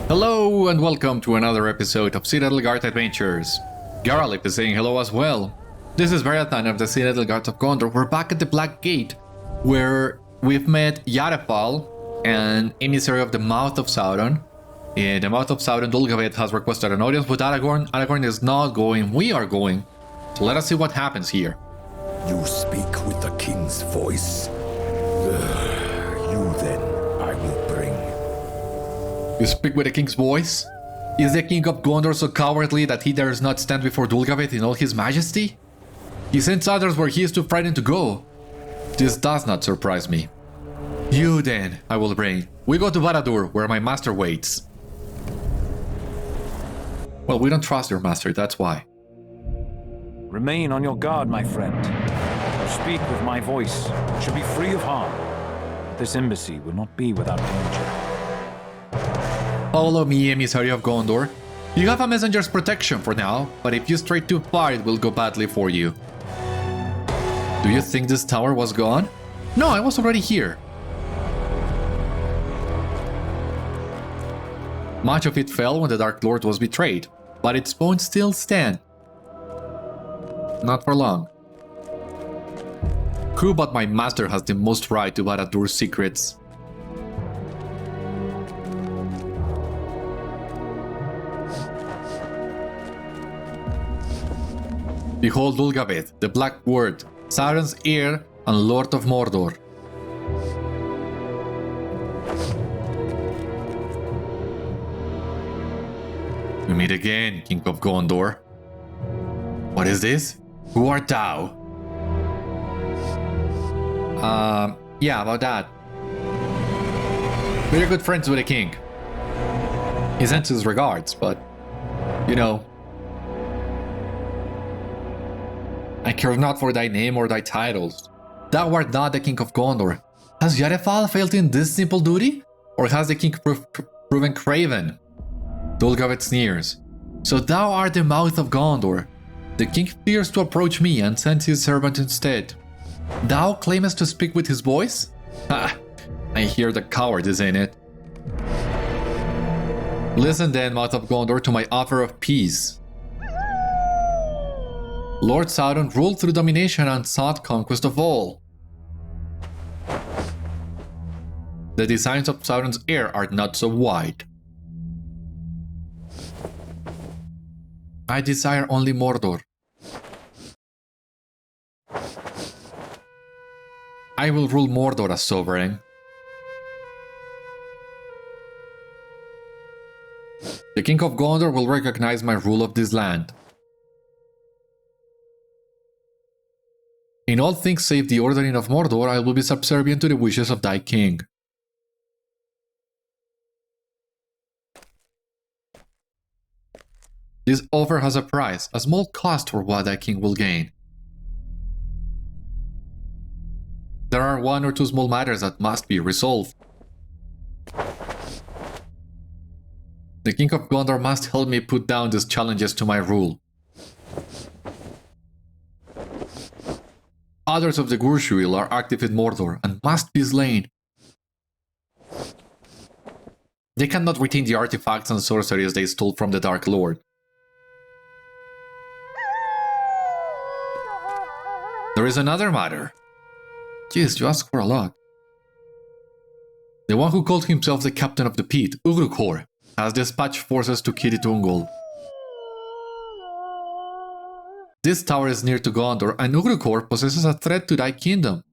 Hello and welcome to another episode of Citadel Guard Adventures. Garalip is saying hello as well. This is Beriathan of the Citadel Guard of Gondor. We're back at the Black Gate, where we've met Yarefal, an emissary of the Mouth of Sauron. In the Mouth of Sauron, Dulgabêth has requested an audience with Aragorn. Aragorn is not going, we are going. So let us see what happens here. You speak with the king's voice. You then I will bring. You speak with the king's voice? Is the king of Gondor so cowardly that he dares not stand before Dulgabêth in all his majesty? He sends others where he is too frightened to go. This does not surprise me. You then I will bring. We go to Barad-dûr, where my master waits. Well, we don't trust your master, that's why. Remain on your guard, my friend. You speak with my voice. You should be free of harm. This embassy will not be without danger. Follow me, emissary of Gondor. You have a messenger's protection for now, but if you stray too far, it will go badly for you. Do you think this tower was gone? No, I was already here. Much of it fell when the Dark Lord was betrayed, but its bones still stand. Not for long. Who but my master has the most right to Barad-dûr's secrets? Behold Dulgabêth, the Black Word, Sauron's heir and Lord of Mordor. We meet again, King of Gondor. What is this? Who art thou? Yeah, about that. We're good friends with the king. He sends his regards, but, you know, I care not for thy name or thy titles. Thou art not the king of Gondor. Has Yarefal failed in this simple duty? Or has the king proven craven? Dulgabêth sneers. So thou art the Mouth of Gondor. The king fears to approach me and sends his servant instead. Thou claimest to speak with his voice? Ha! I hear the coward is in it. Listen then, Mouth of Gondor, to my offer of peace. Lord Sauron ruled through domination and sought conquest of all. The designs of Sauron's heir are not so wide. I desire only Mordor. I will rule Mordor as sovereign. The King of Gondor will recognize my rule of this land. In all things save the ordering of Mordor, I will be subservient to the wishes of thy king. This offer has a price, a small cost for what thy king will gain. There are one or two small matters that must be resolved. The King of Gondor must help me put down these challenges to my rule. Others of the Gúrzyul are active in Mordor and must be slain. They cannot retain the artifacts and sorceries they stole from the Dark Lord. There is another matter. Jeez, you ask for a lot. The one who called himself the captain of the pit, Ugrukhôr, has dispatched forces to Cirith Ungol. This tower is near to Gondor, and Ugrukhôr possesses a threat to thy kingdom.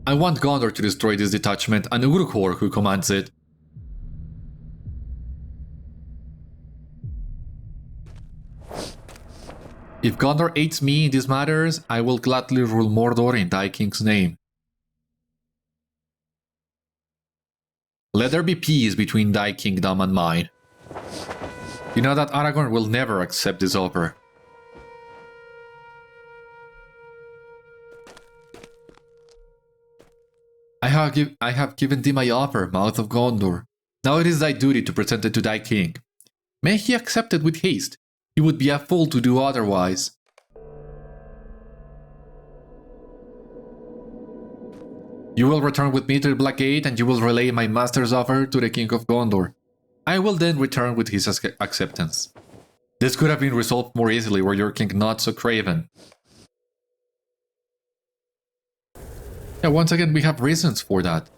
I want Gondor to destroy this detachment, and Ugrukhôr who commands it. If Gondor aids me in these matters, I will gladly rule Mordor in thy king's name. Let there be peace between thy kingdom and mine. You know that Aragorn will never accept this offer. I have given thee my offer, Mouth of Gondor. Now it is thy duty to present it to thy king. May he accept it with haste. He would be a fool to do otherwise. You will return with me to the Black Gate and you will relay my master's offer to the King of Gondor. I will then return with his acceptance. This could have been resolved more easily were your king not so craven. Yeah, once again we have reasons for that.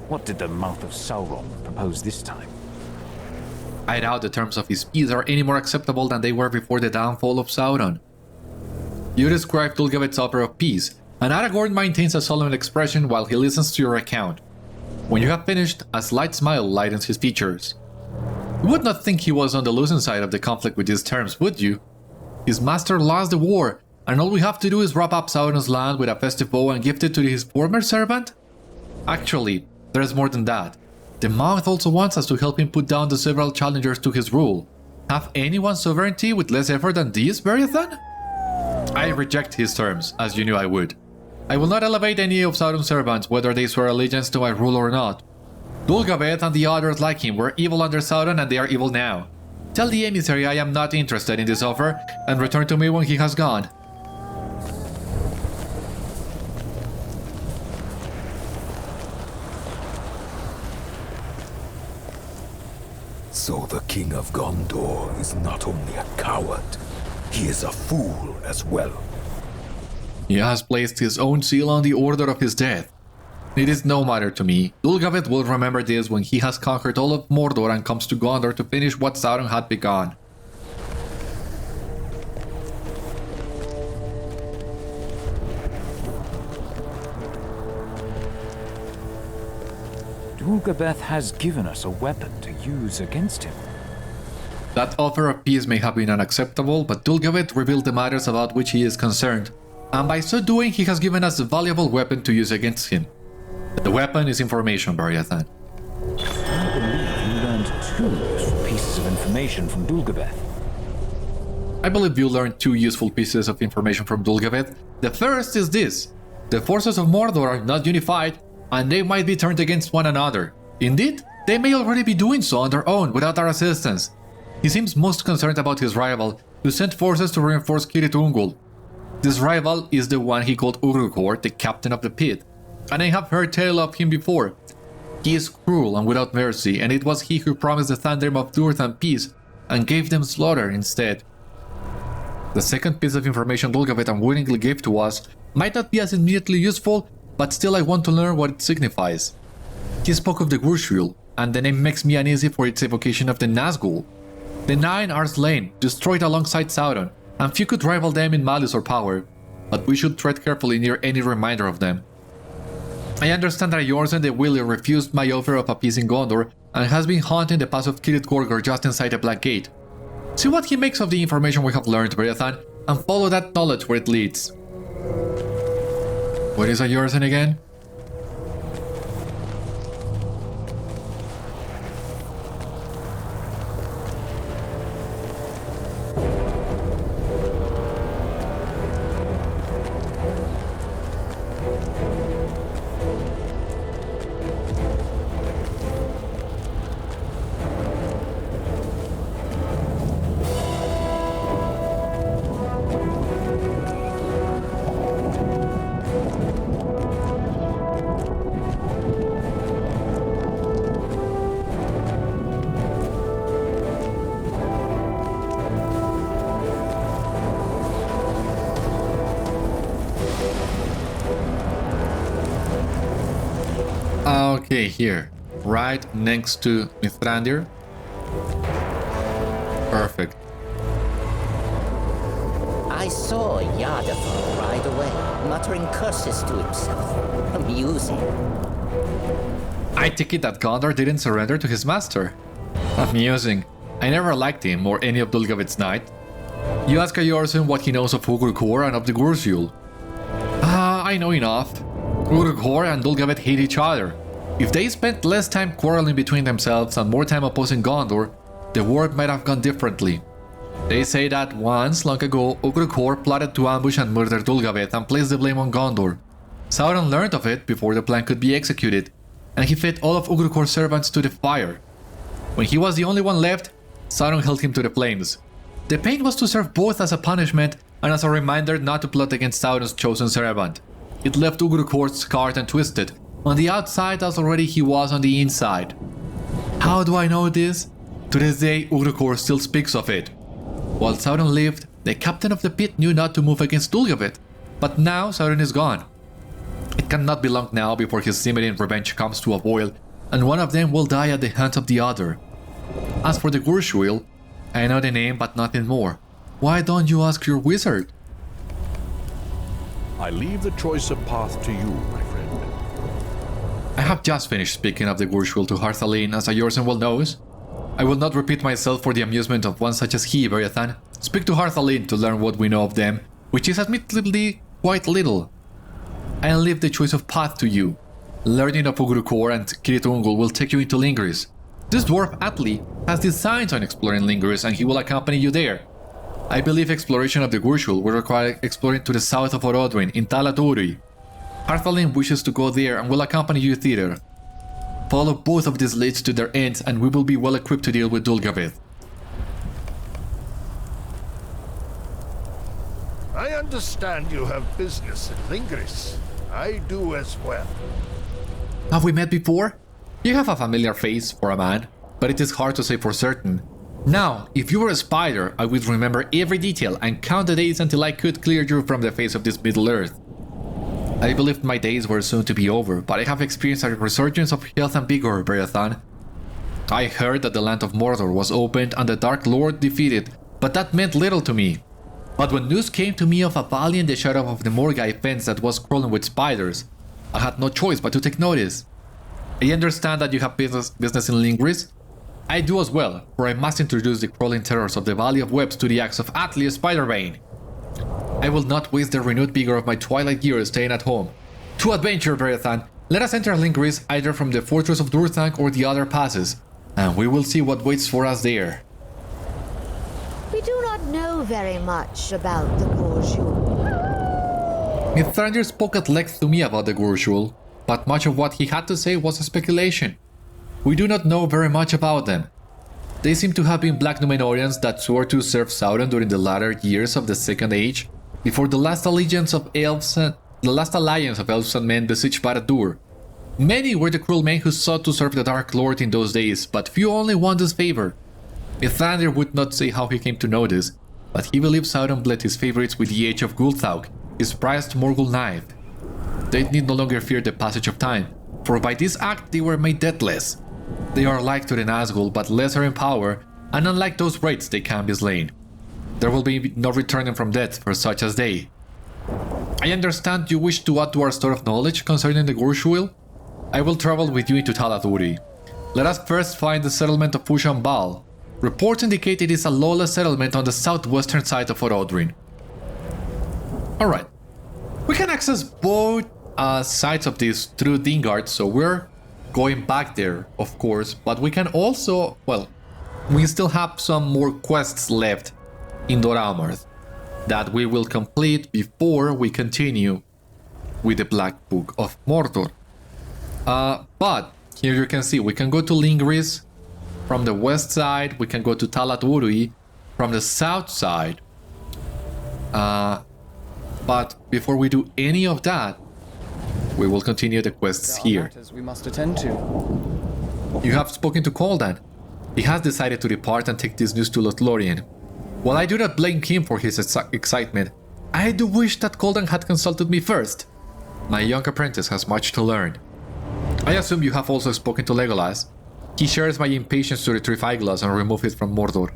What did the Mouth of Sauron propose this time? I doubt the terms of his peace are any more acceptable than they were before the downfall of Sauron. You described Dulgabeth's offer of peace, and Aragorn maintains a solemn expression while he listens to your account. When you have finished, a slight smile lightens his features. You would not think he was on the losing side of the conflict with these terms, would you? His master lost the war, and all we have to do is wrap up Sauron's land with a festive bow and gift it to his former servant? Actually, there's more than that. The Mouth also wants us to help him put down the several challengers to his rule. Have anyone's sovereignty with less effort than this, Beriathan? I reject his terms, as you knew I would. I will not elevate any of Sauron's servants, whether they swear allegiance to my rule or not. Dulgabêth and the others like him were evil under Sauron and they are evil now. Tell the emissary I am not interested in this offer, and return to me when he has gone. So the King of Gondor is not only a coward, he is a fool as well. He has placed his own seal on the order of his death. It is no matter to me. Dulgabêth will remember this when he has conquered all of Mordor and comes to Gondor to finish what Sauron had begun. Dulgabêth has given us a weapon to use against him. That offer of peace may have been unacceptable, but Dulgabêth revealed the matters about which he is concerned, and by so doing he has given us a valuable weapon to use against him. The weapon is information, Beriathan. I believe you learned 2 useful pieces of information from Dulgabêth. I believe you learned 2 useful pieces of information from Dulgabêth. The first is this: the forces of Mordor are not unified, and they might be turned against one another. Indeed, they may already be doing so on their own without our assistance. He seems most concerned about his rival, who sent forces to reinforce Cirith Ungol. This rival is the one he called Ugrukhôr, the captain of the pit, and I have heard tell of him before. He is cruel and without mercy, and it was he who promised the Thandrim of Duarthan peace and gave them slaughter instead. The second piece of information Dulgabêth unwittingly gave to us might not be as immediately useful, but still I want to learn what it signifies. He spoke of the Gúrzyul, and the name makes me uneasy for its evocation of the Nazgûl. The 9 are slain, destroyed alongside Sauron, and few could rival them in malice or power, but we should tread carefully near any reminder of them. I understand that Eorzen the Wily refused my offer of a peace in Gondor and has been haunting the pass of Cirith Ungol just inside the Black Gate. See what he makes of the information we have learned, Beriathan, and follow that knowledge where it leads. What is a Eorzen again? Okay, here. Right next to Mithrandir. Perfect. I saw Yadathor ride away, muttering curses to himself. Amusing. I take it that Gondor didn't surrender to his master. Amusing. I never liked him or any of Dulgabeth's knight. You ask Eorzen what he knows of Ugrukhôr and of the Gúrzyul. I know enough. Ugrukhôr and Dulgabêth hate each other. If they spent less time quarreling between themselves and more time opposing Gondor, the war might have gone differently. They say that once, long ago, Ugrukhôr plotted to ambush and murder Dulgabêth and place the blame on Gondor. Sauron learned of it before the plan could be executed, and he fed all of Ugrukhôr's servants to the fire. When he was the only one left, Sauron held him to the flames. The pain was to serve both as a punishment and as a reminder not to plot against Sauron's chosen servant. It left Ugrukhôr scarred and twisted, on the outside as already he was on the inside. How do I know this? To this day, Ugrukhôr still speaks of it. While Sauron lived, the captain of the pit knew not to move against Dulgabêth, but now Sauron is gone. It cannot be long now before his simmering revenge comes to a boil, and one of them will die at the hands of the other. As for the Gúrzyul, I know the name but nothing more. Why don't you ask your wizard? I leave the choice of path to you, my friend. I have just finished speaking of the Gúrzyul to Harthalín, as a Yorzen well knows. I will not repeat myself for the amusement of one such as he, Beriathan. Speak to Harthalín to learn what we know of them, which is admittedly quite little. I'll leave the choice of path to you. Learning of Ugrukhôr and Cirith Ungol will take you into Lhingris. This dwarf Atli has designs on exploring Lhingris and he will accompany you there. I believe exploration of the Gúrzyul will require exploring to the south of Orodruin in Talath Urui. Harthalín wishes to go there and will accompany you thither. Follow both of these leads to their ends and we will be well equipped to deal with Dulgabêth. I understand you have business in Lhingris. I do as well. Have we met before? You have a familiar face for a man, but it is hard to say for certain. Now, if you were a spider, I would remember every detail and count the days until I could clear you from the face of this Middle-earth. I believed my days were soon to be over, but I have experienced a resurgence of health and vigor, Beriathan. I heard that the land of Mordor was opened and the Dark Lord defeated, but that meant little to me. But when news came to me of a valley in the shadow of the Morgai fence that was crawling with spiders, I had no choice but to take notice. I understand that you have business in Lhingris. I do as well, for I must introduce the crawling terrors of the Valley of Webs to the axe of Atli Spiderbane. I will not waste the renewed vigor of my twilight years staying at home. To adventure, Beriathan! Let us enter Lhingris either from the fortress of Durthanc or the other passes, and we will see what waits for us there. We do not know very much about the Gúrzyul. Mithrandir spoke at length to me about the Gúrzyul, but much of what he had to say was a speculation. We do not know very much about them. They seem to have been black Númenóreans that swore to serve Sauron during the latter years of the Second Age, before the last alliance of elves and men besieged Barad-dûr. Many were the cruel men who sought to serve the Dark Lord in those days, but few only won this favor. Mithrandir would not say how he came to know this, but he believed Sauron bled his favorites with the Edge of Gulthauc, his prized Morgul knife. They need no longer fear the passage of time, for by this act they were made deathless. They are like to the Nazgûl, but lesser in power, and unlike those wraiths they can be slain. There will be no returning from death for such as they. I understand you wish to add to our store of knowledge concerning the Gúrzyul? I will travel with you into Talath Urui. Let us first find the settlement of Ushambal. Reports indicate it is a lawless settlement on the southwestern side of Orodruin. Alright. We can access both sides of this through Dingard, so we're going back there, of course, but we can also, well, we still have some more quests left in Dor Amarth that we will complete before we continue with the Black Book of Mordor. But here you can see we can go to Lhingris from the west side, we can go to Talath Urui from the south side. But before we do any of that, we will continue the quests here. We must attend to. You have spoken to Coldan. He has decided to depart and take this news to Lothlórien. While I do not blame him for his excitement, I do wish that Coldan had consulted me first. My young apprentice has much to learn. I assume you have also spoken to Legolas. He shares my impatience to retrieve Aeglos and remove it from Mordor.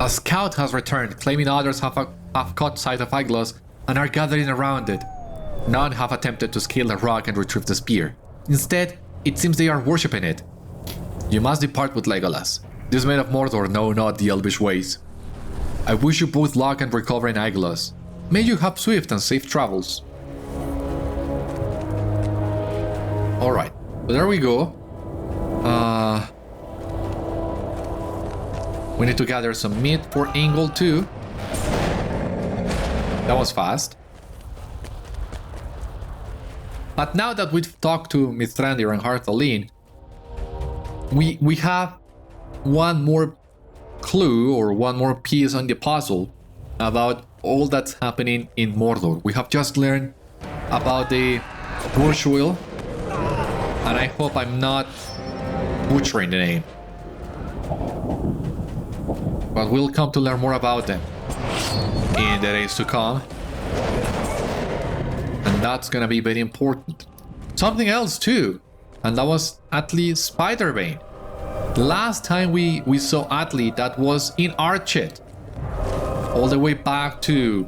A scout has returned, claiming others have caught sight of Aeglos and are gathering around it. None have attempted to scale the rock and retrieve the spear. Instead, it seems they are worshipping it. You must depart with Legolas. These men of Mordor know not the elvish ways. I wish you both luck and recovering Aeglos. May you have swift and safe travels. Alright, so there we go. We need to gather some meat for Ungol too. That was fast. But now that we've talked to Mithrandir and Harthalín, we have one more clue or one more piece on the puzzle about all that's happening in Mordor. We have just learned about the Gúrzyul, and I hope I'm not butchering the name. But we'll come to learn more about them in the days to come. And that's gonna be very important. Something else too, and that was Atli Spiderbane. Last time we saw Atli, that was in Archet. All the way back to...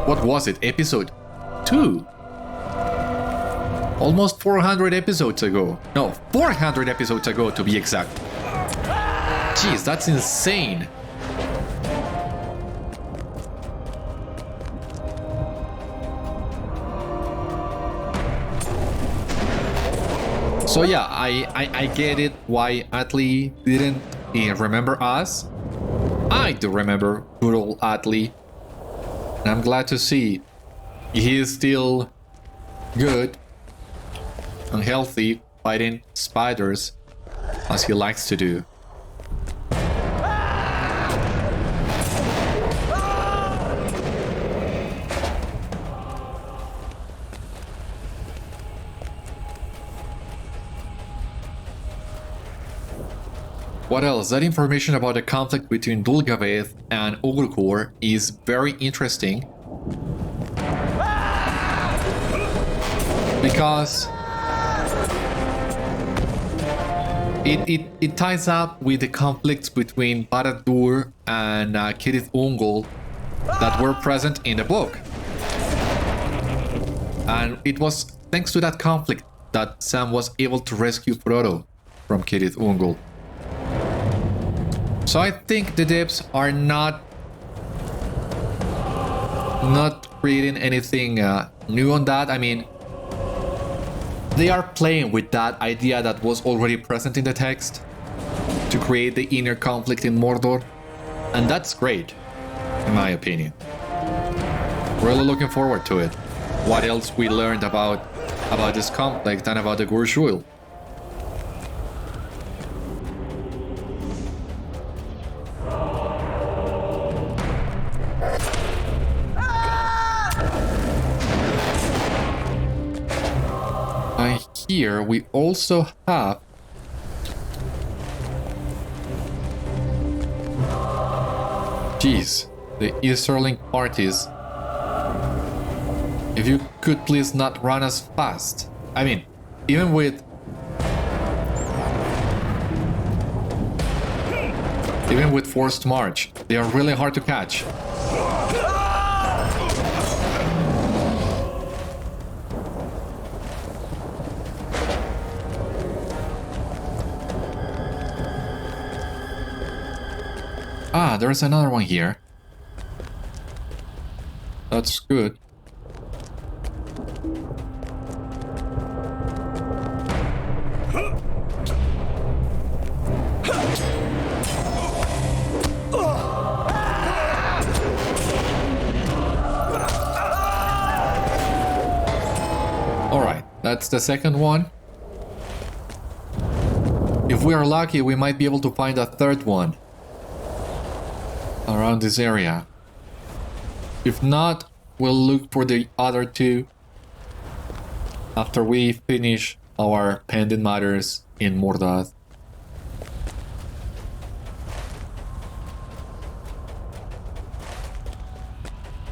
what was it? Episode 2? Almost 400 episodes ago. No, 400 episodes ago to be exact. Jeez, that's insane. So yeah, I get it why Atli didn't remember us. I do remember good old Atli. And I'm glad to see he is still good and healthy, fighting spiders as he likes to do. What else? That information about the conflict between Dulgabêth and Ugrukhôr is very interesting. Because it ties up with the conflicts between Barad-dûr and Cirith Ungol that were present in the book. And it was thanks to that conflict that Sam was able to rescue Frodo from Cirith Ungol. So I think the devs are not creating anything new on that. I mean, they are playing with that idea that was already present in the text to create the inner conflict in Mordor, and that's great, in my opinion. Really looking forward to it. What else we learned about this conflict and about the Gúrzyul. Here we also have the Easterling parties. If you could please not run as fast. I mean, even with forced march, they are really hard to catch. Ah, there's another one here. That's good. Alright, that's the second one. If we are lucky, we might be able to find a third one around this area. If not, we'll look for the other two after we finish our pending matters in Mordath.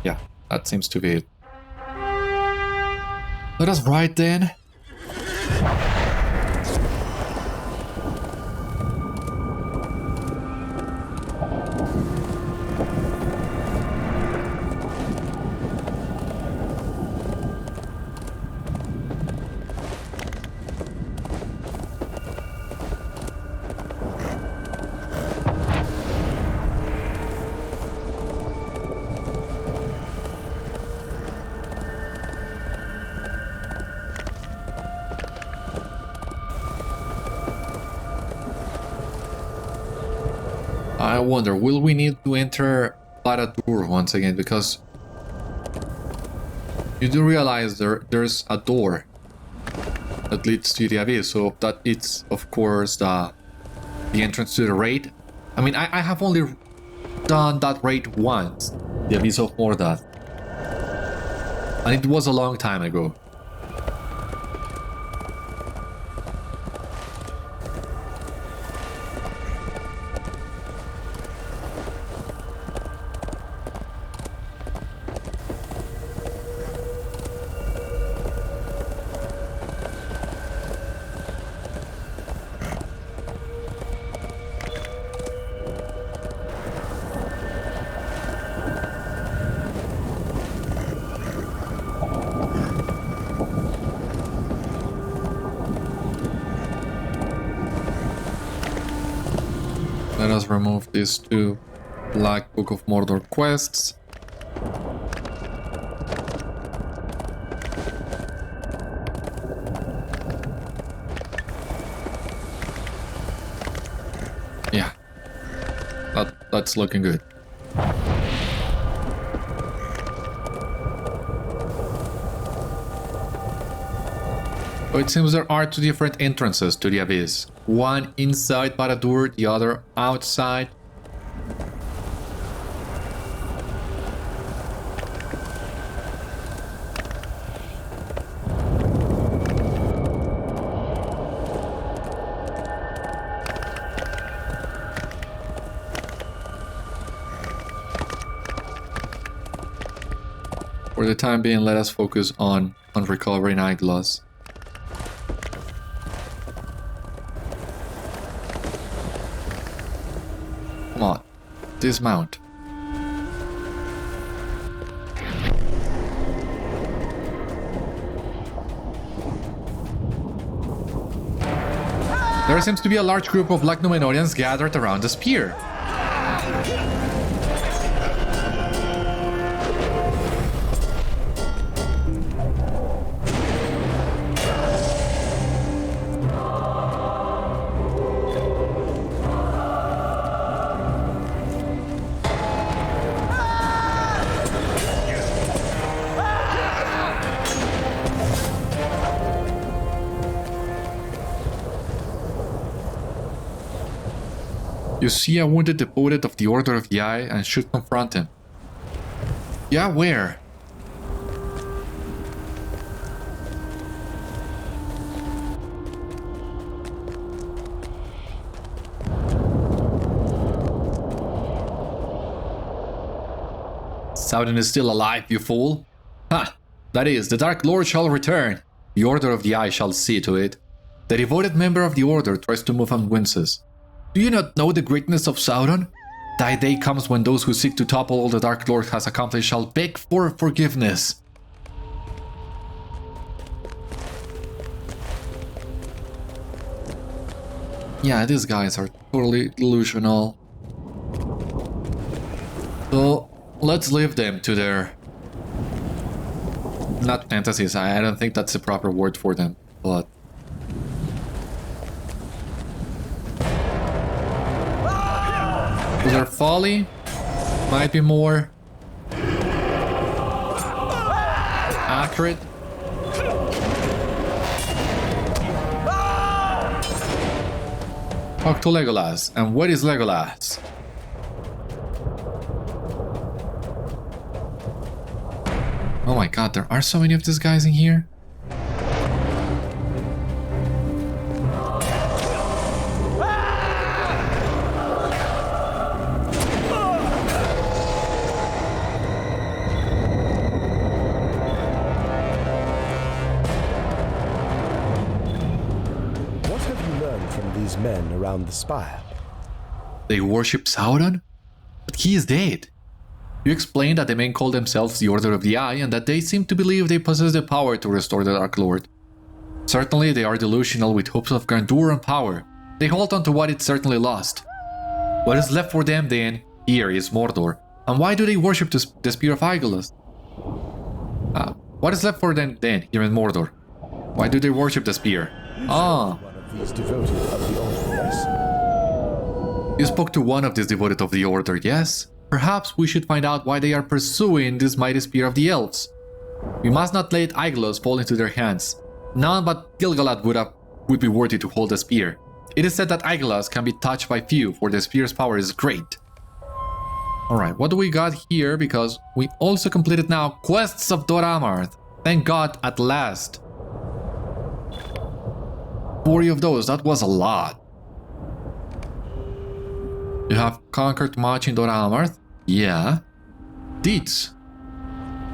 Yeah, that seems to be it. Let us ride then. I wonder, will we need to enter Barad-dûr once again? Because you do realize there's a door that leads to the Abyss, so that it's, of course, the entrance to the raid. I mean, I have only done that raid once, the Abyss of Mordath. And it was a long time ago. Let us remove these two Black Book of Mordor quests. Yeah, that's looking good. So it seems there are two different entrances to the Abyss. One inside Barad-dûr, the other outside. For the time being, let us focus on recovering Aeglos. Come on, dismount. There seems to be a large group of Black Númenóreans gathered around the spear. You see a wounded devoted of the Order of the Eye and should confront him. Yeah, where? Sauron is still alive, you fool. Ha! That is, the Dark Lord shall return. The Order of the Eye shall see to it. The devoted member of the Order tries to move and winces. Do you not know the greatness of Sauron? Thy day comes when those who seek to topple all the Dark Lord has accomplished shall beg for forgiveness. Yeah, these guys are totally delusional. So, let's leave them to their... not fantasies, I don't think that's the proper word for them, but... their folly might be more accurate. Talk to Legolas. And what is Legolas? Oh my god, there are so many of these guys in here. Men around the spire. They worship Sauron? But he is dead. You explained that the men call themselves the Order of the Eye and that they seem to believe they possess the power to restore the Dark Lord. Certainly they are delusional with hopes of grandeur and power. They hold on to what it certainly lost. What is left for them then here is Mordor. And why do they worship the spear of Aeglos? What is left for them then here in Mordor? Why do they worship the spear? These devoted of the Order, yes? You spoke to one of these devoted of the Order, yes? Perhaps we should find out why they are pursuing this mighty spear of the elves. We must not let Aeglos fall into their hands. None but Gil-galad would be worthy to hold the spear. It is said that Aeglos can be touched by few, for the spear's power is great. Alright, what do we got here? Because we also completed now Quests of Dor Amarth. Thank God, at last. 40 of those, that was a lot. You have conquered much in Dor Amarth? Yeah. Deeds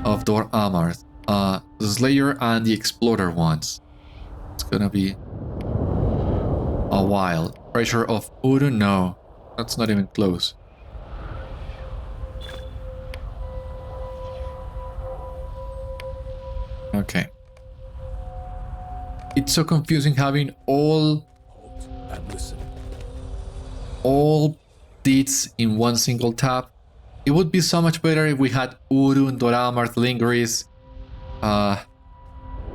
of Dor Amarth. The Slayer and the Exploder ones. It's gonna be a while. Treasure of Uru? No. That's not even close. Okay. It's so confusing having all And listen. deeds in one single tab. It would be so much better if we had Uru, Dor Amarth, Lhingris, Talath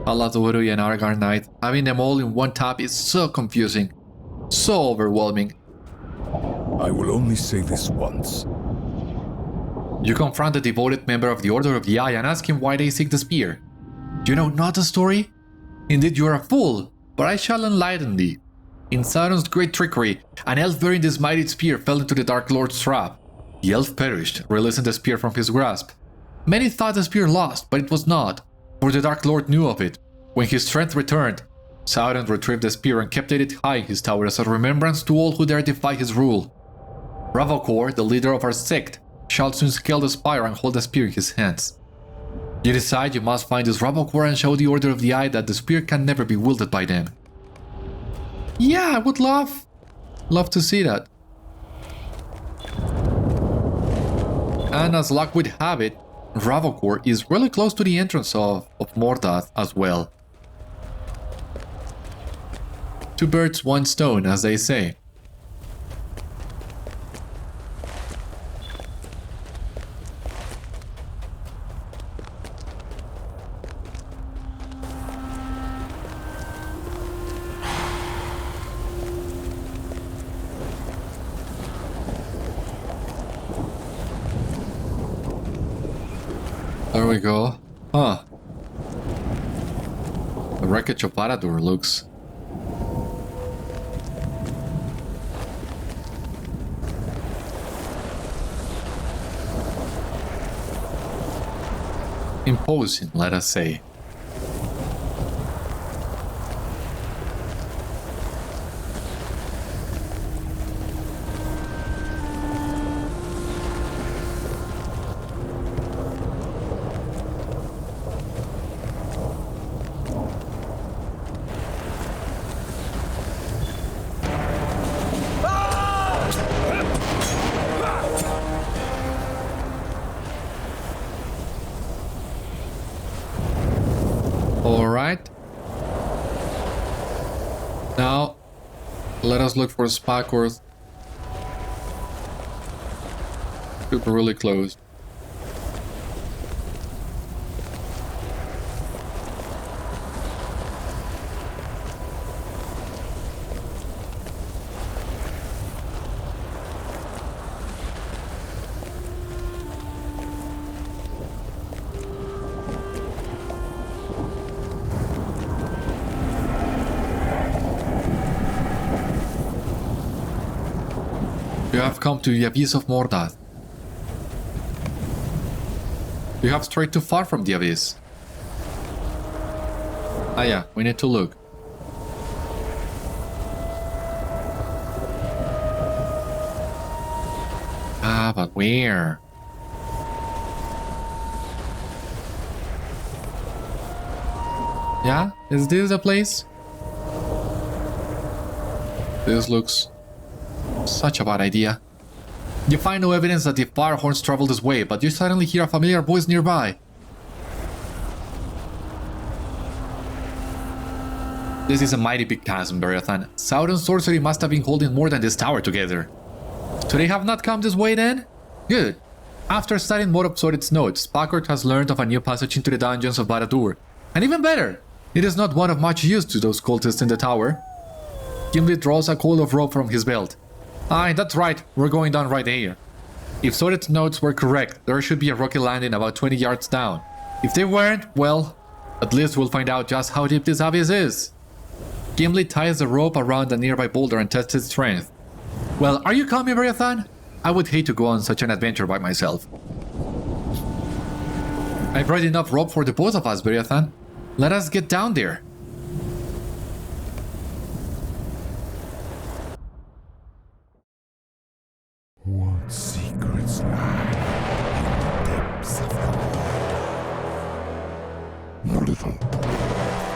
Urui and Aragorn Knight. Having them all in one tab is so confusing. So overwhelming. I will only say this once. You confront a devoted member of the Order of the Eye and ask him why they seek the spear. Do you know not the story? Indeed you are a fool, but I shall enlighten thee. In Sauron's great trickery, an elf bearing this mighty spear fell into the Dark Lord's trap. The elf perished, releasing the spear from his grasp. Many thought the spear lost, but it was not, for the Dark Lord knew of it. When his strength returned, Sauron retrieved the spear and kept it high in his tower as a remembrance to all who dare defy his rule. Ugrukhôr, the leader of our sect, shall soon scale the spire and hold the spear in his hands. You decide you must find this Ugrukhôr and show the Order of the Eye that the spear can never be wielded by them. Yeah, I would love to see that. And as luck would have it, Ugrukhôr is really close to the entrance of Mordath as well. Two birds, one stone, as they say. There we go. Huh. The wreckage of Barad-dûr looks imposing, let us say. Alright. Now, let us look for Spakorth. Could be really close. You have come to the Abyss of Mordath. You have strayed too far from the Abyss. Ah yeah, we need to look. Ah, but where? Yeah, is this the place? This looks such a bad idea. You find no evidence that the Firehorns traveled this way, but you suddenly hear a familiar voice nearby. This is a mighty big chasm, Beriathan. Sauron's sorcery must have been holding more than this tower together. So they have not come this way then? Good. After studying more of Sauron's notes, Spakorth has learned of a new passage into the dungeons of Barad-dûr. And even better, it is not one of much use to those cultists in the tower. Gimli draws a coil of rope from his belt. Aye, that's right, we're going down right here. If Sauron's notes were correct, there should be a rocky landing about 20 yards down. If they weren't, well, at least we'll find out just how deep this abyss is. Gimli ties the rope around a nearby boulder and tests its strength. Well, are you coming, Beriathan? I would hate to go on such an adventure by myself. I've brought enough rope for the both of us, Beriathan. Let us get down there. What secrets lie in the depths of the Mordor? The little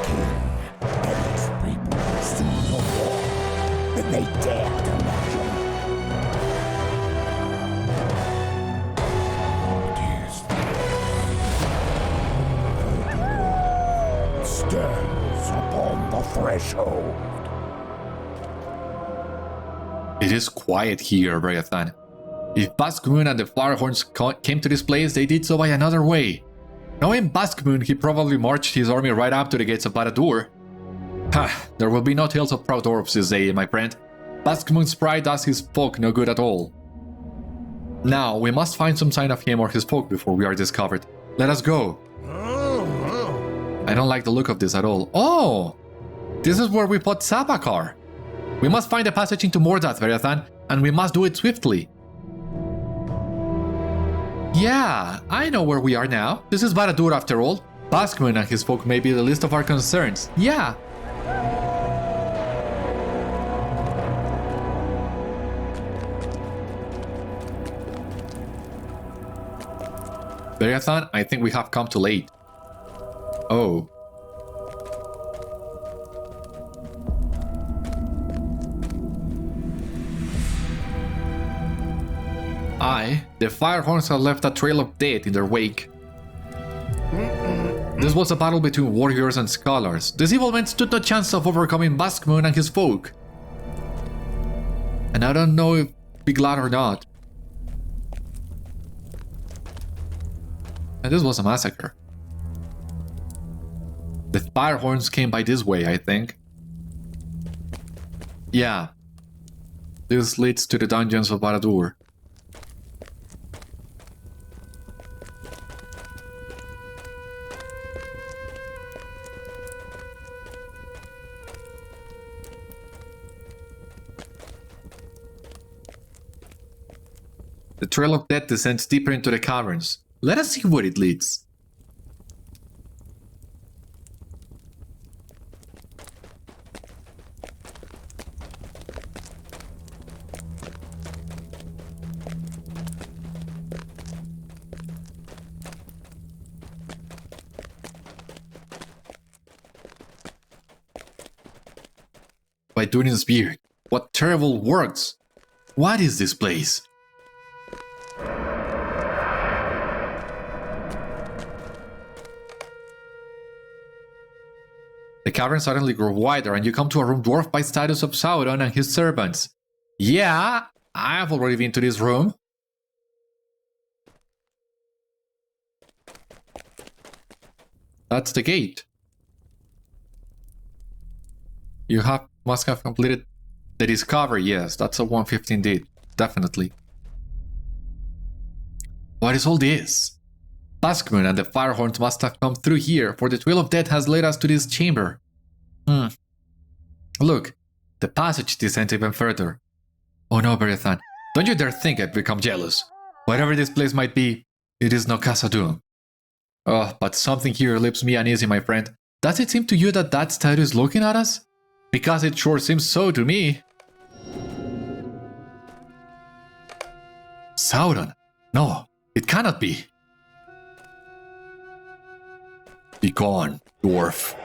king and his people have seen no more than they dare to imagine. What is that? Stands upon the threshold. It is quiet here, Beriathan. If Váskmun and the Firehorns came to this place, they did so by another way. Knowing Váskmun, he probably marched his army right up to the gates of Barad-dûr. Ha! There will be no tales of proud dwarfs this day, my friend. Váskmun's pride does his folk no good at all. Now, we must find some sign of him or his folk before we are discovered. Let us go. I don't like the look of this at all. Oh! This is where we put Sabakar. We must find a passage into Mordath, Beriathan, and we must do it swiftly. Yeah, I know where we are now. This is Barad-dûr after all. Váskmun and his folk may be the least of our concerns. Yeah. Beriathan, I think we have come too late. Oh. The Firehorns have left a trail of death in their wake. This was a battle between warriors and scholars. These evil men stood no chance of overcoming Váskmun and his folk. And I don't know if be glad or not. And this was a massacre. The Firehorns came by this way, I think. Yeah. This leads to the dungeons of Barad-dûr. The trail of death descends deeper into the caverns. Let us see where it leads. By Durin's beard, what terrible words! What is this place? The cavern suddenly grew wider and you come to a room dwarfed by statues of Sauron and his servants. Yeah, I have already been to this room. That's the gate. You must have completed the discovery, yes, that's a 115 deed, definitely. What is all this? Váskmun and the Firehorns must have come through here, for the Trail of Death has led us to this chamber. Look, the passage descends even further. Oh no, Beriathan, don't you dare think I've become jealous. Whatever this place might be, it is no Khazad-dûm. Oh, but something here leaves me uneasy, my friend. Does it seem to you that that statue is looking at us? Because it sure seems so to me. Sauron? No, it cannot be. Be gone, dwarf.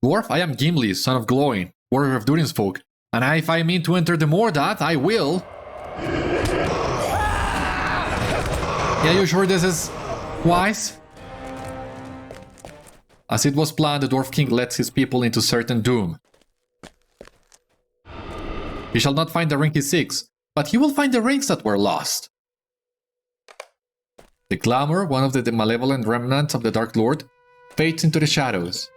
Dwarf, I am Gimli, son of Glowing, warrior of Durin's folk, and if I mean to enter the Mordath, I will. Yeah, you sure this is wise? As it was planned, the Dwarf King lets his people into certain doom. He shall not find the ring he seeks, but he will find the rings that were lost. The Glamour, one of the malevolent remnants of the Dark Lord, fades into the shadows.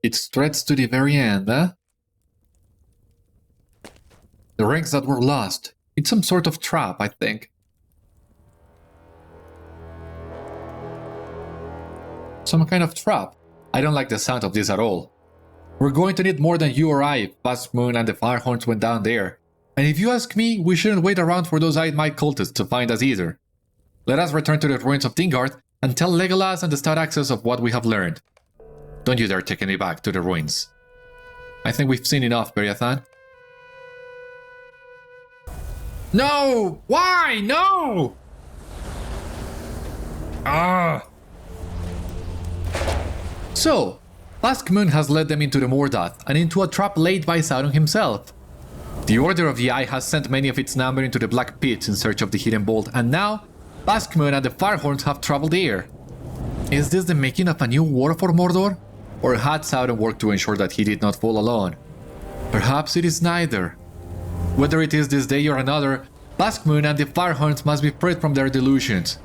It stretches to the very end, huh? The The rings that were lost. It's some sort of trap, I think. Some kind of trap. I don't like the sound of this at all. We're going to need more than you or I if Váskmun and the Firehorns went down there. And if you ask me, we shouldn't wait around for those Eyed-Might cultists to find us either. Let us return to the ruins of Dingard and tell Legolas and the Stout Axes of what we have learned. Don't you dare take me back to the ruins. I think we've seen enough, Beriathan. No! Why? No! So, Váskmun has led them into the Mordath and into a trap laid by Sauron himself. The Order of the Eye has sent many of its number into the Black Pit in search of the hidden bolt, and now Váskmun and the Firehorns have traveled there. Is this the making of a new war for Mordor? Or had Sauron worked to ensure that he did not fall alone? Perhaps it is neither. Whether it is this day or another, Váskmun and the Firehorns must be freed from their delusions.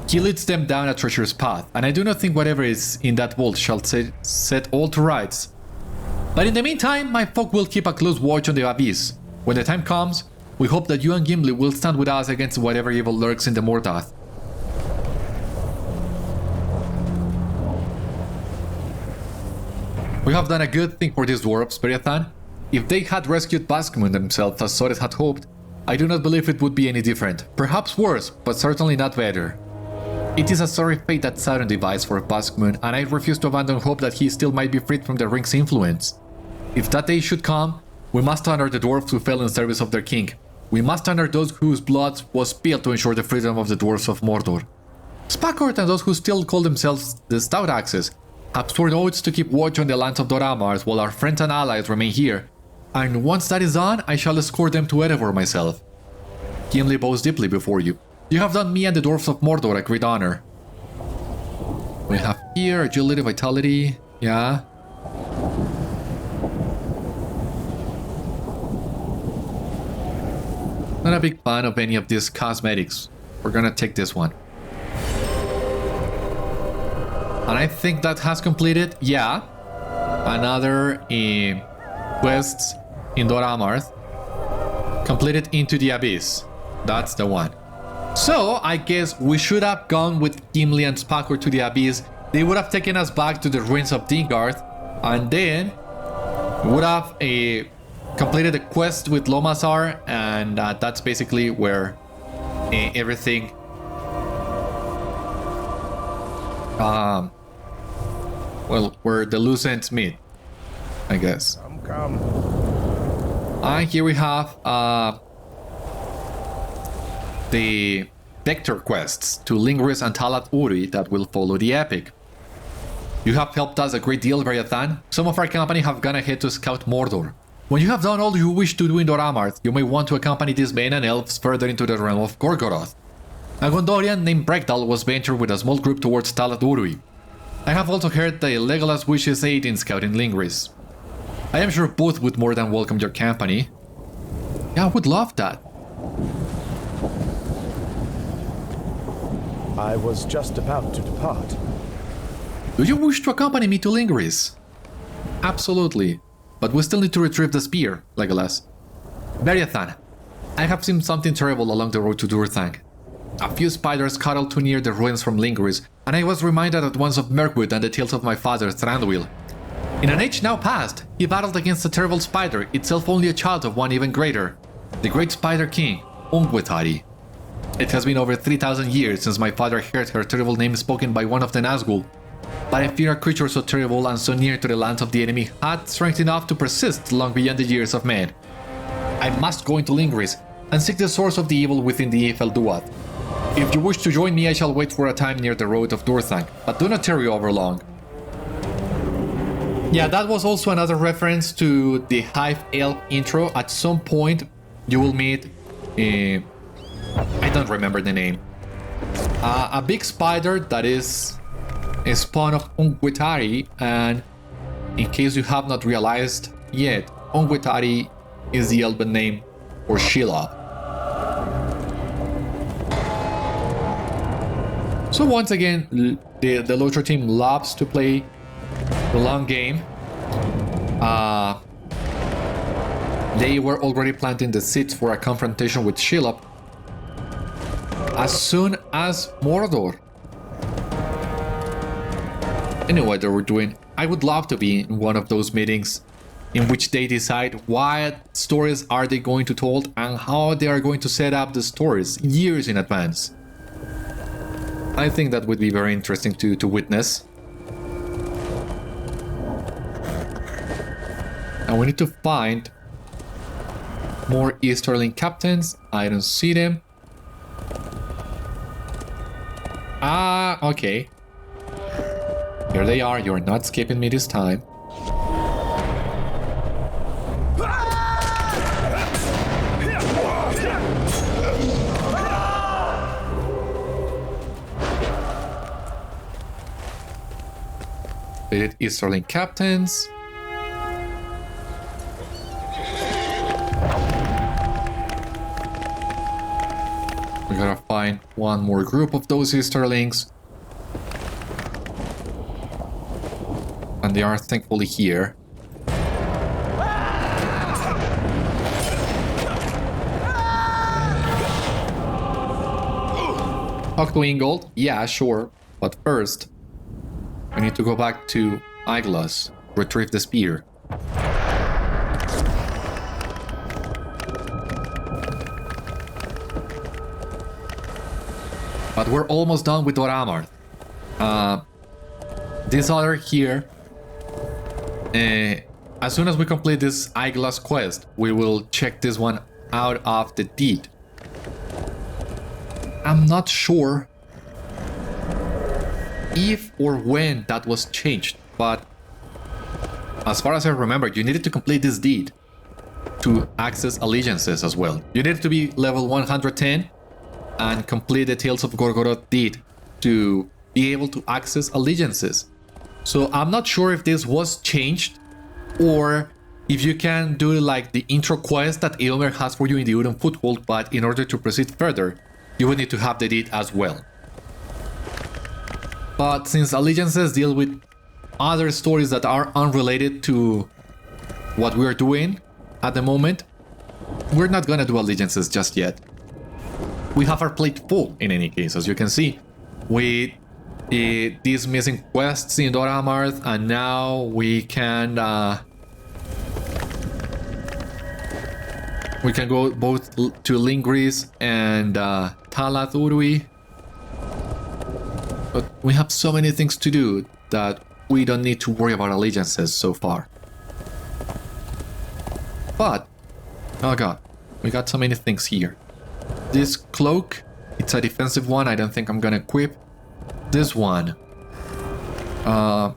He leads them down a treacherous path, and I do not think whatever is in that vault shall set all to rights. But in the meantime, my folk will keep a close watch on the Abyss. When the time comes, we hope that you and Gimli will stand with us against whatever evil lurks in the Mordath. We have done a good thing for these dwarves, Beriathan. If they had rescued Váskmun themselves as Cirith had hoped, I do not believe it would be any different. Perhaps worse, but certainly not better. It is a sorry fate that Sauron devised for Váskmun, and I refuse to abandon hope that he still might be freed from the ring's influence. If that day should come, we must honor the dwarves who fell in service of their king. We must honor those whose blood was spilled to ensure the freedom of the dwarves of Mordor. Spackort and those who still call themselves the Stout Axes have sworn oaths to keep watch on the lands of Dor Amarth while our friends and allies remain here, and once that is done, I shall escort them to Erebor myself. Gimli bows deeply before you. You have done me and the dwarves of Mordor a great honor. We have here agility, vitality, yeah. Not a big fan of any of these cosmetics. We're gonna take this one. And I think that has completed, yeah, another quests in Dor Amarth. Completed into the Abyss. That's the one. So, I guess we should have gone with Gimli and Spackort to the Abyss. They would have taken us back to the ruins of Dingard. And then we would have completed the quest with Lomazar. And that's basically where everything... well, where the loose ends meet, I guess. Come. And here we have the vector quests to Lhingris and Talath Urui that will follow the epic. You have helped us a great deal, Beriathan. Some of our company have gone ahead to scout Mordor. When you have done all you wish to do in Dor Amarth, you may want to accompany these men and elves further into the realm of Gorgoroth. A Gondorian named Bregdal was ventured with a small group towards Talath Urui. I have also heard that Legolas wishes aid in scouting Lhingris. I am sure both would more than welcome your company. Yeah, I would love that. I was just about to depart. Do you wish to accompany me to Lhingris? Absolutely. But we still need to retrieve the spear, Legolas. Beriathan, I have seen something terrible along the road to Durthang. A few spiders cuddled too near the ruins from Lhingris, and I was reminded at once of Mirkwood and the tales of my father, Thranduil. In an age now past, he battled against a terrible spider, itself only a child of one even greater, the great Spider King, Ungwetári. It has been over 3,000 years since my father heard her terrible name spoken by one of the Nazgûl, but I fear a creature so terrible and so near to the lands of the enemy had strength enough to persist long beyond the years of man. I must go into Lhingris and seek the source of the evil within the Eifel Duat. If you wish to join me, I shall wait for a time near the road of Durthang, but do not tarry over long. Yeah, that was also another reference to the Hive Elf intro. At some point, you will meet I don't remember the name. A big spider that is a spawn of Ungwetári, and in case you have not realized yet, Ungwetári is the Elven name for Shelob. So once again, the LOTRO team loves to play the long game. They were already planting the seeds for a confrontation with Shelob as soon as Mordor. I know what they were doing. I would love to be in one of those meetings in which they decide what stories are they going to tell and how they are going to set up the stories years in advance. I think that would be very interesting to witness. And we need to find more Easterling captains. I don't see them. Ah, okay. Here they are. You're not skipping me this time. Defeated Easterling captains. We gotta find one more group of those Easterlings. And they are thankfully here. Talk to Ungol? Yeah, sure. But first, we need to go back to Aeglos, retrieve the spear. But we're almost done with Dor Amarth. This other here, as soon as we complete this Aeglos quest, we will check this one out of the deed. I'm not sure if or when that was changed, but as far as I remember, you needed to complete this deed to access allegiances as well. You needed to be level 110 and complete the Tales of Gorgoroth deed to be able to access allegiances. So I'm not sure if this was changed or if you can do like the intro quest that Eomer has for you in the Udon Foothold, but in order to proceed further, you would need to have the deed as well. But since allegiances deal with other stories that are unrelated to what we're doing at the moment, we're not gonna do allegiances just yet. We have our plate full in any case, as you can see, with these missing quests in Dor Amarth, and now we can go both to Lhingris and Talath Urui. But we have so many things to do that we don't need to worry about allegiances so far. But, oh god, we got so many things here. This cloak, it's a defensive one, I don't think I'm gonna equip. This one, I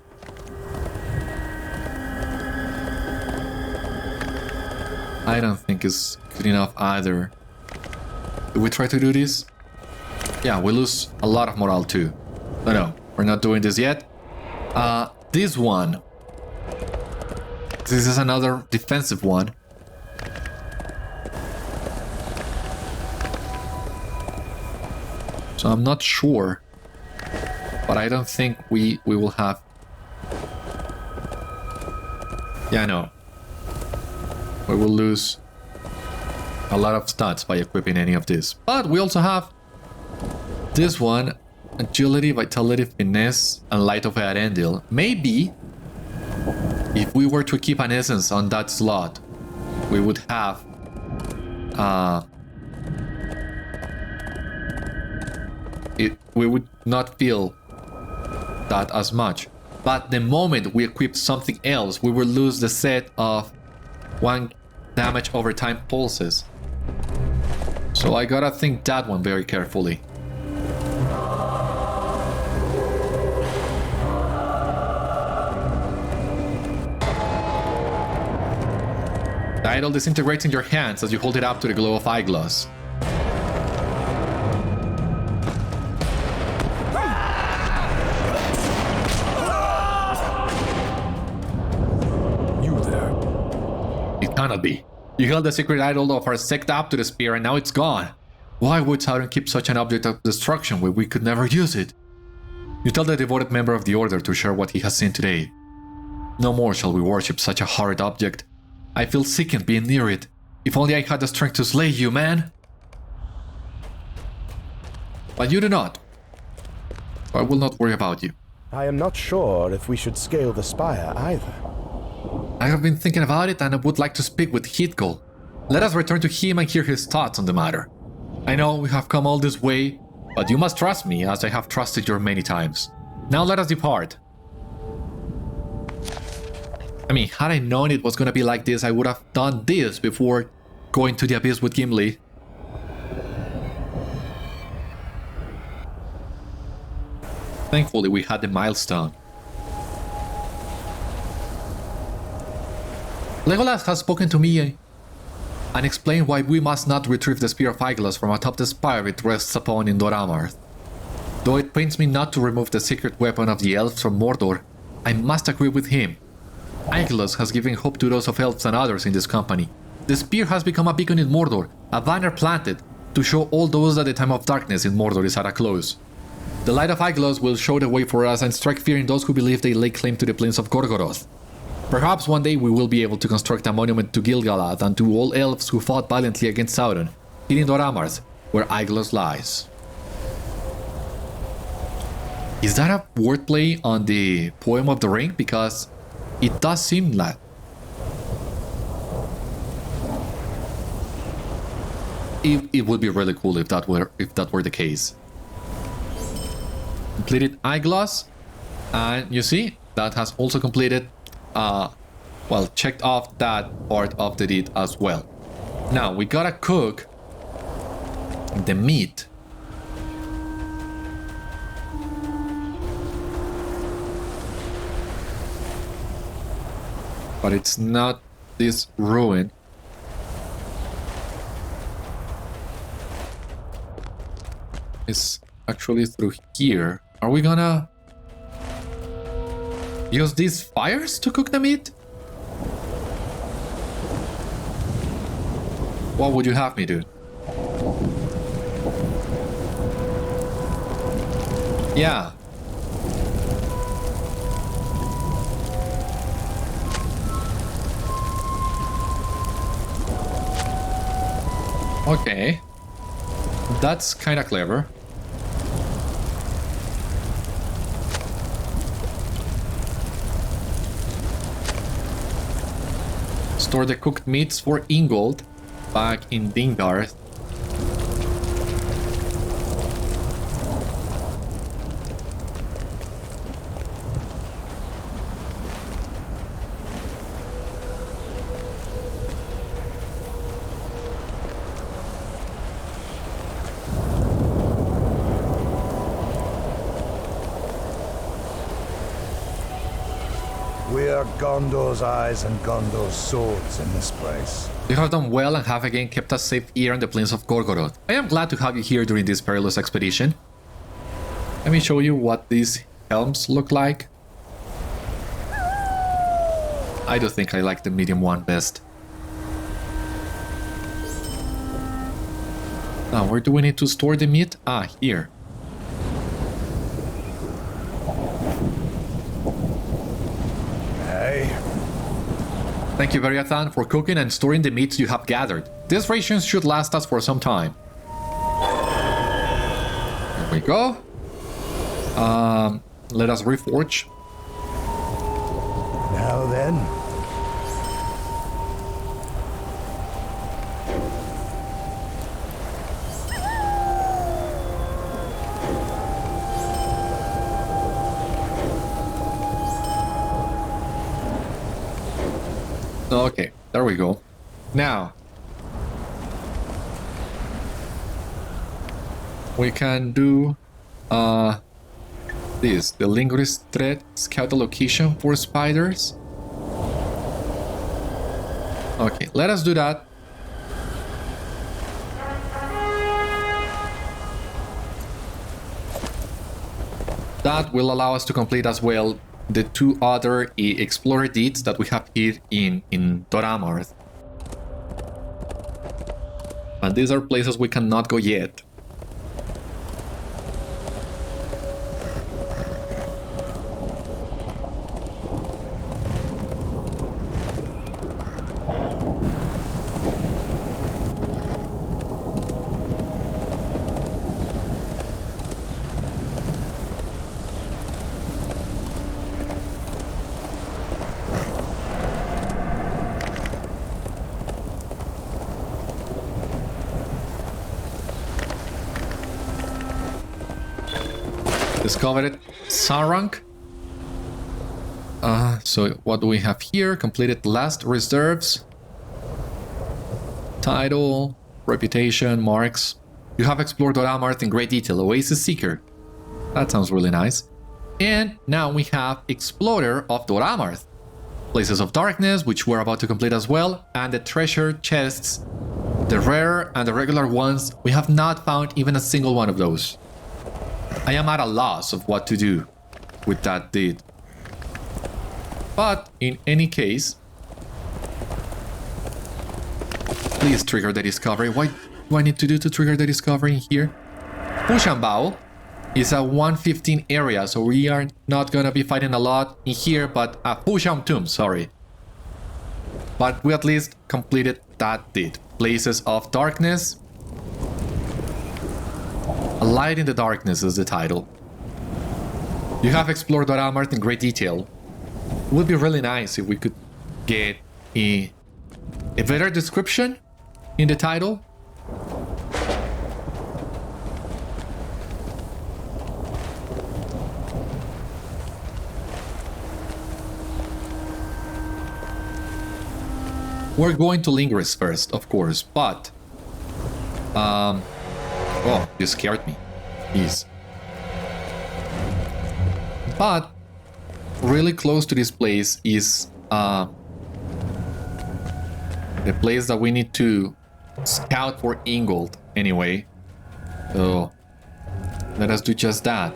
don't think is good enough either. Do we try to do this? Yeah, we lose a lot of morale too. No, we're not doing this yet. This one. This is another defensive one. So I'm not sure. But I don't think we will have... Yeah, no. We will lose a lot of stats by equipping any of this. But we also have this one. Agility, Vitality, Finesse, and Light of Eärendil. Maybe, if we were to keep an Essence on that slot, we would have... we would not feel that as much. But the moment we equip something else, we will lose the set of 1 damage over time pulses. So I gotta think that one very carefully. The idol disintegrates in your hands as you hold it up to the glow of Aeglos. You there? It cannot be. You held the secret idol of our sect up to the spear and now it's gone. Why would Sauron keep such an object of destruction when we could never use it? You tell the devoted member of the Order to share what he has seen today. No more shall we worship such a horrid object. I feel sickened being near it. If only I had the strength to slay you, man. But you do not. So I will not worry about you. I am not sure if we should scale the spire either. I have been thinking about it and I would like to speak with Ungol. Let us return to him and hear his thoughts on the matter. I know we have come all this way, but you must trust me as I have trusted you many times. Now let us depart. I mean, had I known it was gonna be like this, I would have done this before going to the Abyss with Gimli. Thankfully, we had the milestone. Legolas has spoken to me and explained why we must not retrieve the Spear of Aeglos from atop the spire it rests upon in Dor Amarth. Though it pains me not to remove the secret weapon of the elves from Mordor, I must agree with him. Aeglos has given hope to those of elves and others in this company. The spear has become a beacon in Mordor, a banner planted to show all those that the time of darkness in Mordor is at a close. The light of Aeglos will show the way for us and strike fear in those who believe they lay claim to the plains of Gorgoroth. Perhaps one day we will be able to construct a monument to Gil-galad and to all elves who fought valiantly against Sauron, here in Dor Amarth, where Aeglos lies. Is that a wordplay on the poem of the ring? Because it does seem like... It would be really cool if that were the case. Completed Aeglos, and you see that has also completed, well, checked off that part of the deed as well. Now we gotta cook the meat. But it's not this ruin. It's actually through here. Are we gonna use these fires to cook the meat? What would you have me do? Yeah. Okay. That's kind of clever. Store the cooked meats for Ungol back in Dingarth. We are Gondor's eyes and Gondor's swords in this place. You have done well and have again kept us safe here on the plains of Gorgoroth. I am glad to have you here during this perilous expedition. Let me show you what these helms look like. I do think I like the medium one best. Now, where do we need to store the meat? Ah, here. Thank you, Beriathan, for cooking and storing the meats you have gathered. These rations should last us for some time. Here we go. Let us reforge. Now then. Okay, there we go. Now, we can do this, the Linguist thread, scout the location for spiders. Okay, let us do that. That will allow us to complete as well the two other explorer deeds that we have here in Dor Amarth. And these are places we cannot go yet. discovered Sauron. So what do we have here? Completed last reserves. Title, reputation, marks. You have explored Dor Amarth in great detail. Oasis Seeker. That sounds really nice. And now we have Explorer of Dor Amarth. Places of Darkness, which we're about to complete as well. And the treasure chests. The rare and the regular ones. We have not found even a single one of those. I am at a loss of what to do with that deed. But in any case, please trigger the discovery. What do I need to do to trigger the discovery here? Pushambao is a 115 area, so we are not gonna be fighting a lot in here, but Pusham Tomb, sorry. But we at least completed that deed. Places of Darkness. A Light in the Darkness is the title. You have explored Dor Amarth in great detail. It would be really nice if we could get a better description in the title. We're going to Lhingris first, of course, but... Oh, you scared me. Jeez. But really close to this place is the place that we need to scout for Ungol anyway. So let us do just that.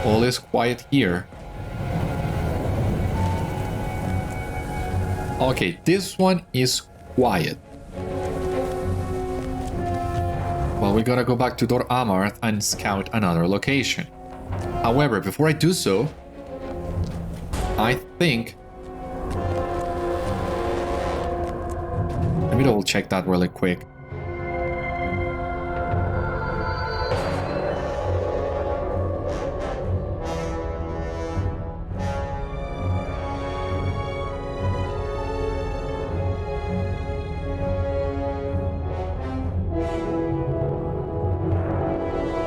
All is quiet here. Okay, this one is quiet. Well, we gotta go back to Dor Amarth and scout another location. However, before I do so, I think... Let me double check that really quick.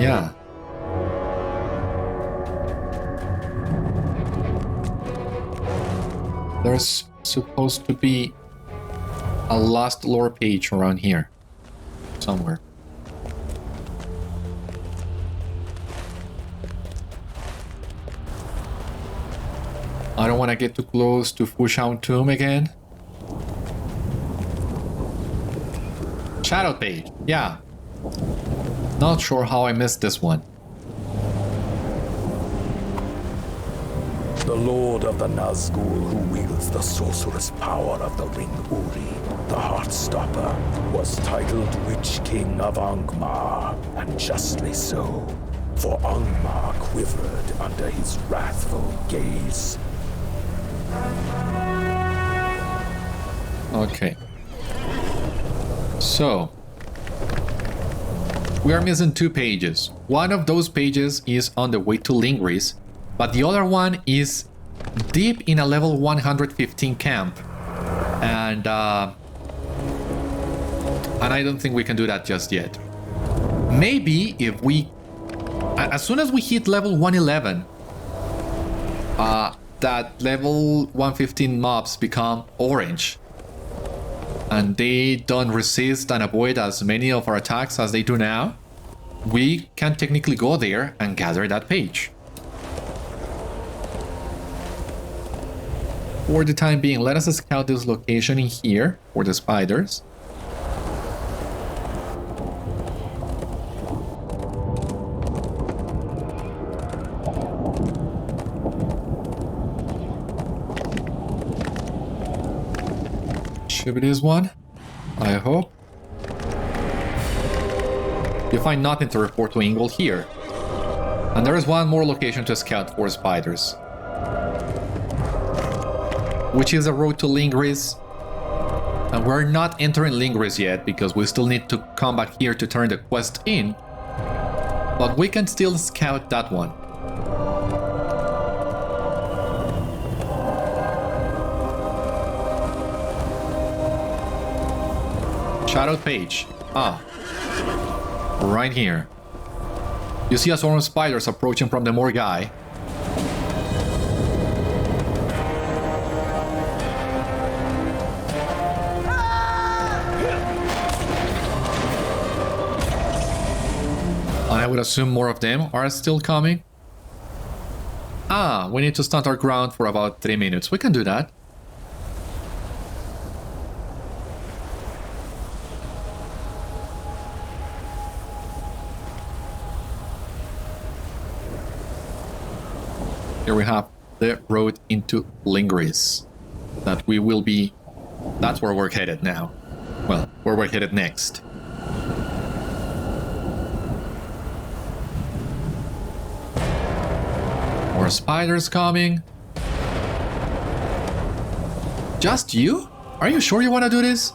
Yeah. There's supposed to be a lost lore page around here. Somewhere. I don't want to get too close to Fushang Tomb again. Shadow page. Yeah. Not sure how I missed this one. The Lord of the Nazgul, who wields the sorcerous power of the Ring Uri, the Heartstopper, was titled Witch King of Angmar, and justly so, for Angmar quivered under his wrathful gaze. Okay. So... we are missing two pages. One of those pages is on the way to Lhingris, but the other one is deep in a level 115 camp. And I don't think we can do that just yet. Maybe if we... as soon as we hit level 111, that level 115 mobs become orange. And they don't resist and avoid as many of our attacks as they do now, we can technically go there and gather that page. For the time being, let us scout this location in here for the spiders. Should be this one, I hope. You find nothing to report to Ungol here. And there is one more location to scout for spiders. which is the road to Lhingris. And we're not entering Lhingris yet because we still need to come back here to turn the quest in. But we can still scout that one. Shadowed page. Ah. Right here. You see a swarm of spiders approaching from the Morgai. I would assume more of them are still coming. Ah, we need to stand our ground for about 3 minutes. We can do that. Here we have the road into Lhingris. That we will be... That's where we're headed now. Well, where we're headed next. More spiders coming. Just you? Are you sure you want to do this?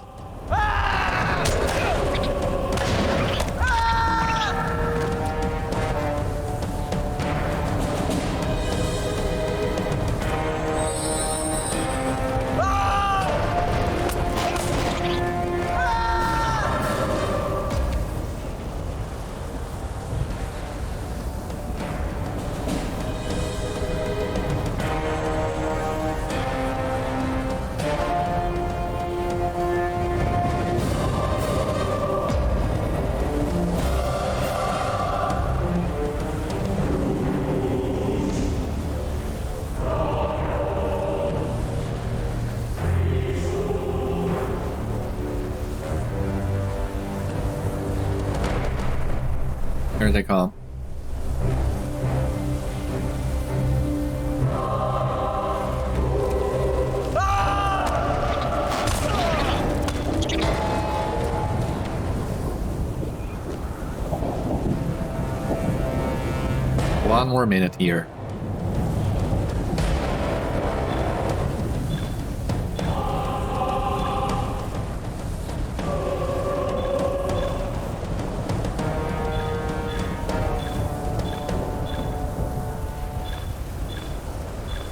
Here they come. One more minute here.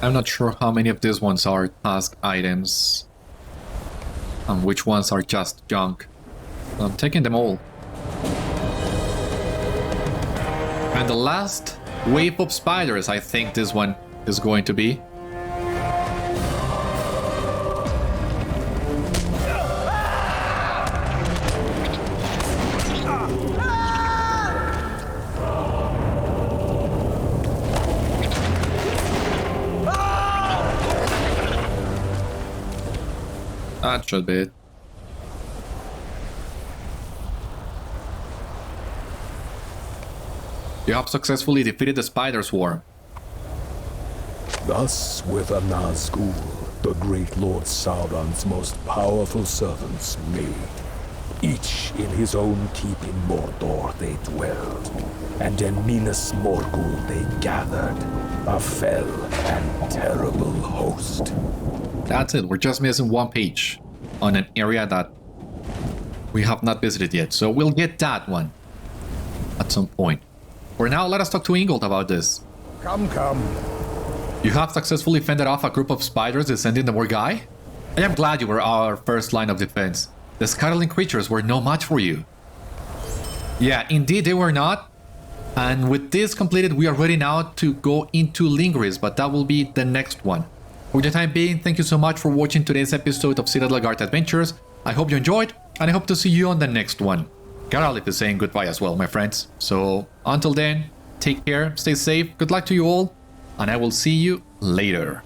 I'm not sure how many of these ones are task items and which ones are just junk. I'm taking them all. And the last wave of spiders, I think this one is going to be. That should be it. You have successfully defeated the spider swarm. Thus, with a Nazgûl, the great Lord Sauron's most powerful servants made. Each in his own keep in Mordor they dwelled, and in Minas Morgul they gathered, a fell and terrible host. That's it, we're just missing one page on an area that we have not visited yet, so we'll get that one at some point. For now, let us talk to Ungol about this. Come, come. You have successfully fended off a group of spiders descending the Morgai? I am glad you were our first line of defense. The scuttling creatures were no match for you. Yeah, indeed they were not. And with this completed, we are ready now to go into Lhingris, but that will be the next one. For the time being, thank you so much for watching today's episode of Citadel Guard Adventures. I hope you enjoyed, and I hope to see you on the next one. Geralt is saying goodbye as well, my friends. So, until then, take care, stay safe, good luck to you all, and I will see you later.